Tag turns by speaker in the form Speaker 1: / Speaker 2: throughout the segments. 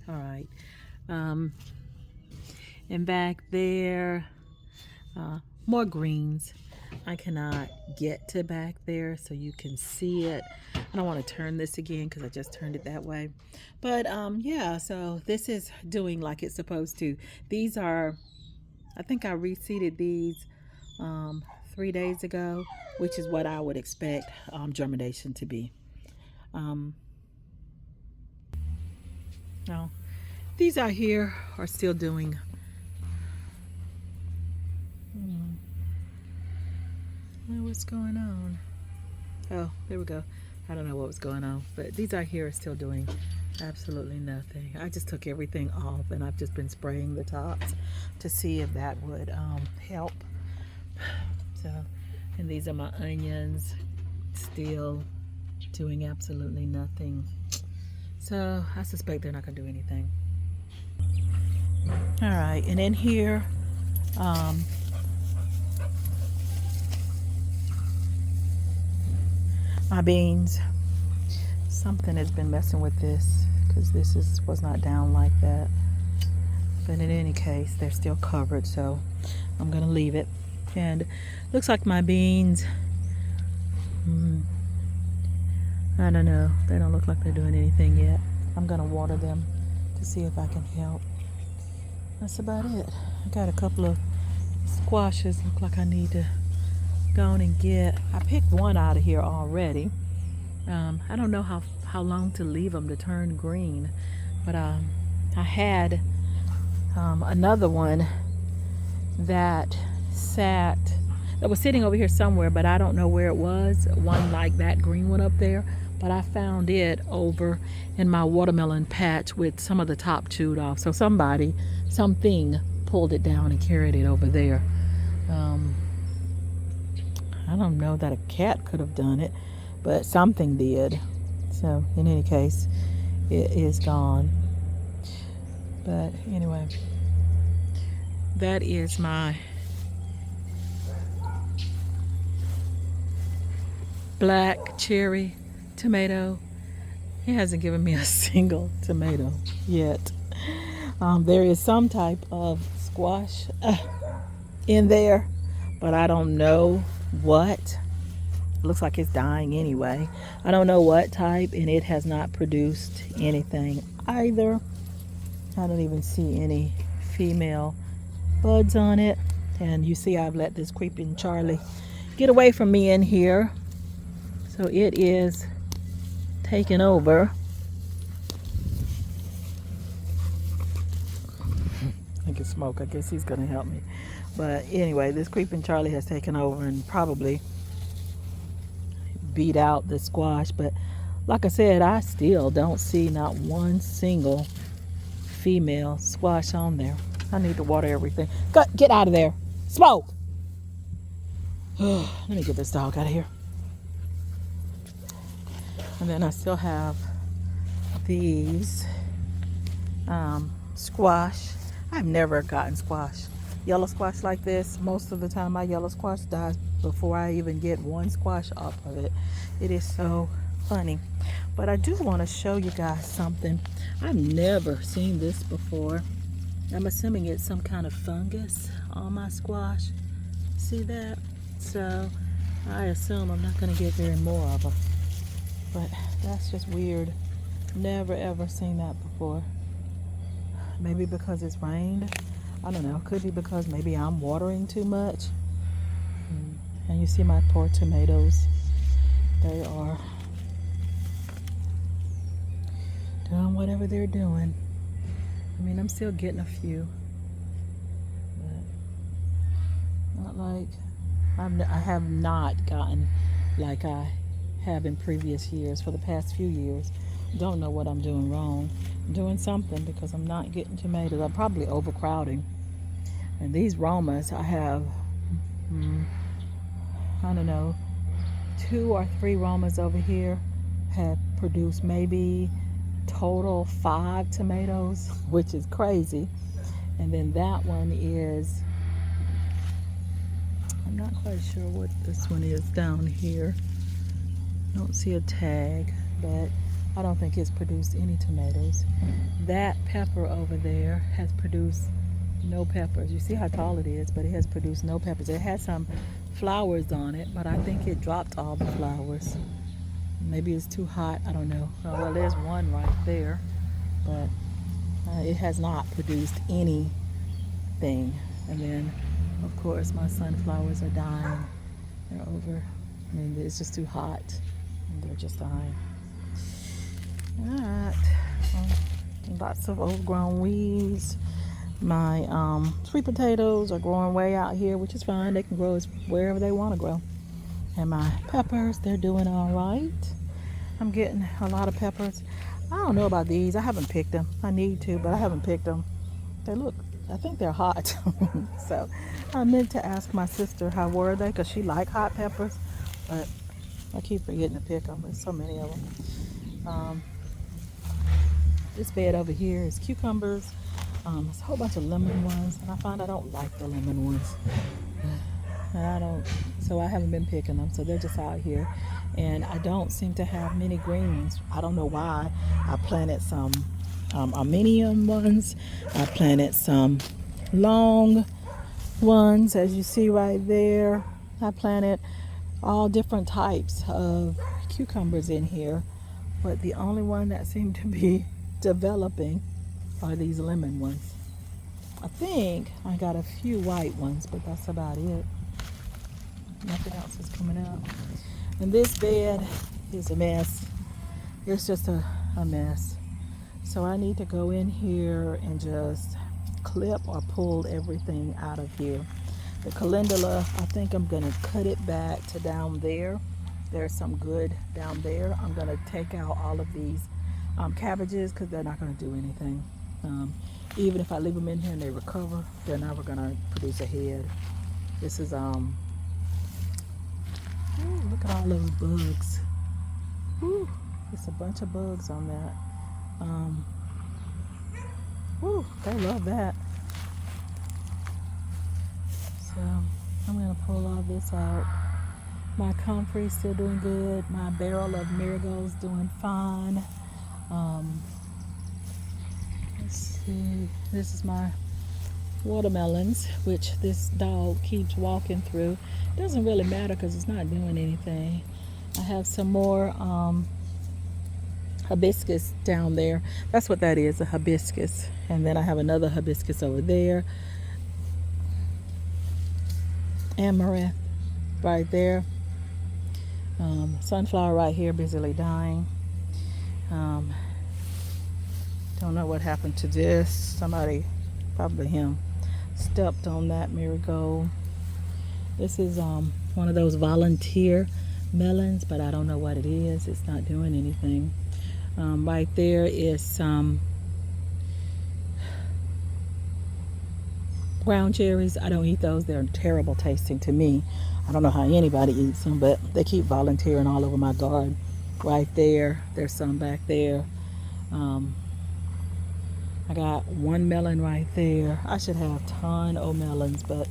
Speaker 1: All right. Um, and back there, more greens. I cannot get to back there so you can see it. I don't want to turn this again because I just turned it that way. But yeah, so this is doing like it's supposed to. These are, I think I reseeded these 3 days ago, which is what I would expect germination to be. Um, no, these out here are still doing. What's going on? Oh, there we go. I don't know what was going on, but these out here are still doing absolutely nothing. I just took everything off and I've just been spraying the tops to see if that would help. So, and these are my onions, still doing absolutely nothing. So I suspect they're not gonna do anything. All right, and in here, my beans. Something has been messing with this because was not down like that. But in any case, they're still covered, so I'm gonna leave it. And looks like my beans, I don't know, they don't look like they're doing anything yet. I'm gonna water them to see if I can help. That's about it. I got a couple of squashes look like I need to go on and get. I picked one out of here already. I don't know how long to leave them to turn green, but I had another one that was sitting over here somewhere, but I don't know where it was. One like that green one up there, but I found it over in my watermelon patch with some of the top chewed off. So something pulled it down and carried it over there. I don't know that a cat could have done it, but something did. So in any case, it is gone. But anyway, that is my black cherry tomato. It hasn't given me a single tomato yet. There is some type of squash in there, but I don't know what. It looks like it's dying anyway. I don't know what type, and it has not produced anything either. I don't even see any female buds on it. And you see I've let this creeping Charlie get away from me in here. So it is taking over. I can smoke. I guess he's gonna help me. But anyway, this creeping Charlie has taken over and probably beat out the squash. But like I said, I still don't see not one single female squash on there. I need to water everything. Get out of there. Smoke. Let me get this dog out of here. And then I still have these squash. I've never gotten yellow squash like this. Most of the time my yellow squash dies before I even get one squash off of it. It is so funny. But I do want to show you guys something. I've never seen this before. I'm assuming it's some kind of fungus on my squash. See that? So I assume I'm not going to get very more of them. But that's just weird. Never ever seen that before. Maybe because it's rained. I don't know. Could be because maybe I'm watering too much. And you see my poor tomatoes. They are doing whatever they're doing. I mean, I'm still getting a few. But not like I have not gotten like I have in previous years for the past few years. Don't know what I'm doing wrong. I'm doing something because I'm not getting tomatoes. I'm probably overcrowding. And these Romas, I have, I don't know, 2 or 3 Romas over here have produced maybe total 5 tomatoes, which is crazy. And then that one is, I'm not quite sure what this one is down here. I don't see a tag, but I don't think it's produced any tomatoes. That pepper over there has produced no peppers. You see how tall it is, but it has produced no peppers. It has some flowers on it, but I think it dropped all the flowers. Maybe it's too hot. I don't know. Oh, well, there's one right there, but it has not produced anything. And then, of course, my sunflowers are dying. They're over. I mean, it's just too hot, and they're just dying. All right. Lots of overgrown weeds. My sweet potatoes are growing way out here, which is fine. They can grow wherever they want to grow. And my peppers, they're doing all right. I'm getting a lot of peppers. I don't know about these. I haven't picked them. I need to, but I haven't picked them. They look, I think they're hot. So I meant to ask my sister how were they, because she likes hot peppers, but I keep forgetting to pick them. There's so many of them. This bed over here is cucumbers. There's a whole bunch of lemon ones, and I find I don't like the lemon ones. And so I haven't been picking them, so they're just out here. And I don't seem to have many green ones. I don't know why. I planted some armenian ones. I planted some long ones, as you see right there. I planted all different types of cucumbers in here, but the only one that seemed to be developing are these lemon ones. I think I got a few white ones, but that's about it. Nothing else is coming out. And this bed is a mess. It's just a mess. So I need to go in here and just clip or pull everything out of here. The calendula, I think I'm gonna cut it back to down there. There's some good down there. I'm gonna take out all of these cabbages because they're not gonna do anything. Even if I leave them in here and they recover, they're never gonna produce a head. This is ooh, look at all those bugs. Ooh, it's a bunch of bugs on that. Ooh, they love that. So I'm gonna pull all this out. My comfrey's still doing good. My barrel of marigolds doing fine. Let's see. This is my watermelons, which this dog keeps walking through. Doesn't really matter because it's not doing anything. I have some more hibiscus down there. That's what that is, a hibiscus. And then I have another hibiscus over there. Amaranth right there. Sunflower right here, busily dying. Don't know what happened to this. Somebody, probably him, stepped on that marigold. This is one of those volunteer melons, but I don't know what it is. It's not doing anything. Right there is some ground cherries. I don't eat those. They're terrible tasting to me. I don't know how anybody eats them, but they keep volunteering all over my garden. Right there. There's some back there. I got one melon right there. I should have a ton of melons, but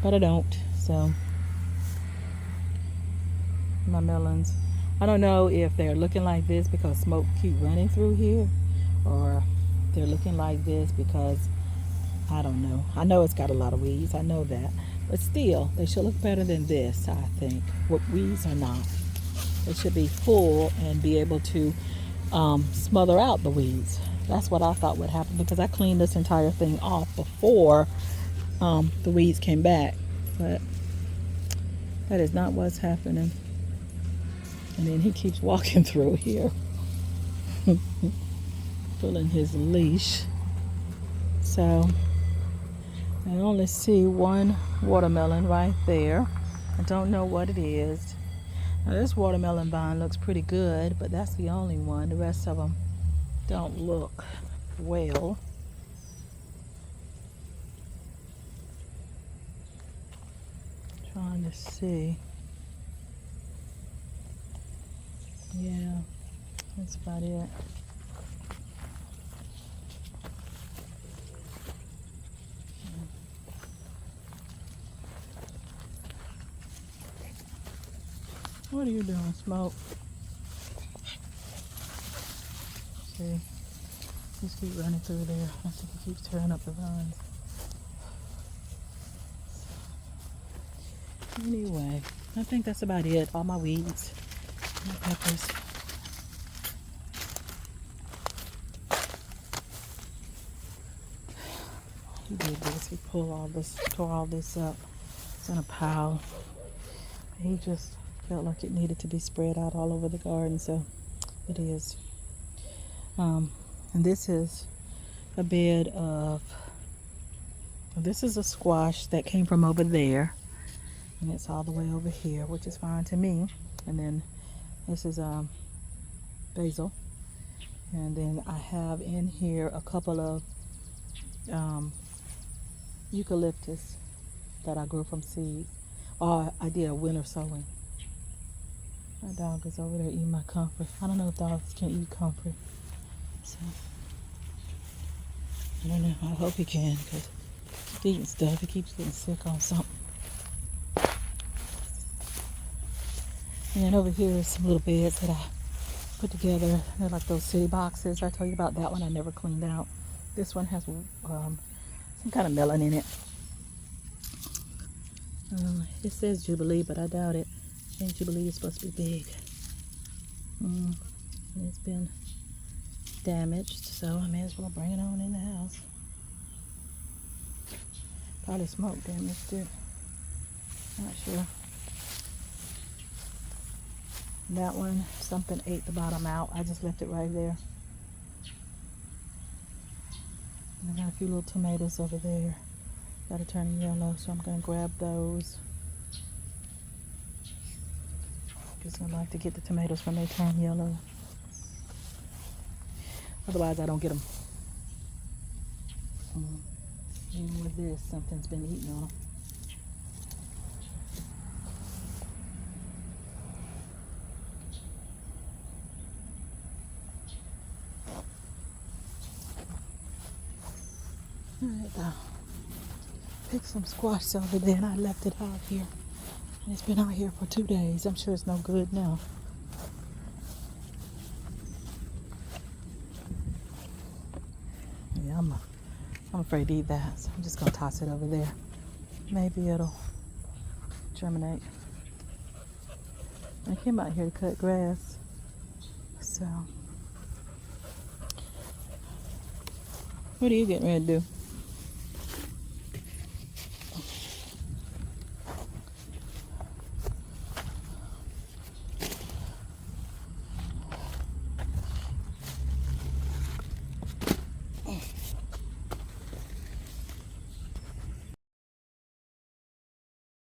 Speaker 1: I don't. So my melons, I don't know if they're looking like this because smoke keep running through here, or they're looking like this because I don't know. I know it's got a lot of weeds. I know that, but still, they should look better than this. I think what weeds are not. They should be full and be able to smother out the weeds. That's what I thought would happen because I cleaned this entire thing off before the weeds came back, but that is not what's happening. And then he keeps walking through here pulling his leash. So I only see one watermelon right there. I don't know what it is. Now this watermelon vine looks pretty good, but that's the only one. The rest of them don't look well. Trying to see. Yeah, that's about it. What are you doing? smoke. See, just keep running through there. I think it keeps tearing up the vines. Anyway, I think that's about it. All my weeds, my peppers. He did this. He pulled all this, tore all this up. It's in a pile. He just felt like it needed to be spread out all over the garden, so it is. And this is a bed of, this is a squash that came from over there, and it's all the way over here, which is fine to me. And then this is basil, and then I have in here a couple of eucalyptus that I grew from seeds. Oh, I did a winter sowing. My dog is over there eating my comfrey. I don't know if dogs can eat comfrey. So, I don't know. I hope he can, because he's eating stuff. He keeps getting sick on something. And then over here is some little beds that I put together. They're like those city boxes. I told you about that one. I never cleaned out. This one has some kind of melon in it. It says Jubilee, but I doubt it. I think Jubilee is supposed to be big. And it's been damaged, so I may as well bring it on in the house. Probably smoke damaged it. Not sure. That one, something ate the bottom out. I just left it right there. And I got a few little tomatoes over there that are turning yellow, so I'm going to grab those. Because I like to get the tomatoes when they turn yellow. Otherwise, I don't get them. Even with this, something's been eating on them. Alright, picked some squash over there and I left it out here. And it's been out here for 2 days. I'm sure it's no good now. Yeah, I'm afraid to eat that, so I'm just gonna toss it over there. Maybe it'll germinate. I came out here to cut grass, so what are you getting ready to do?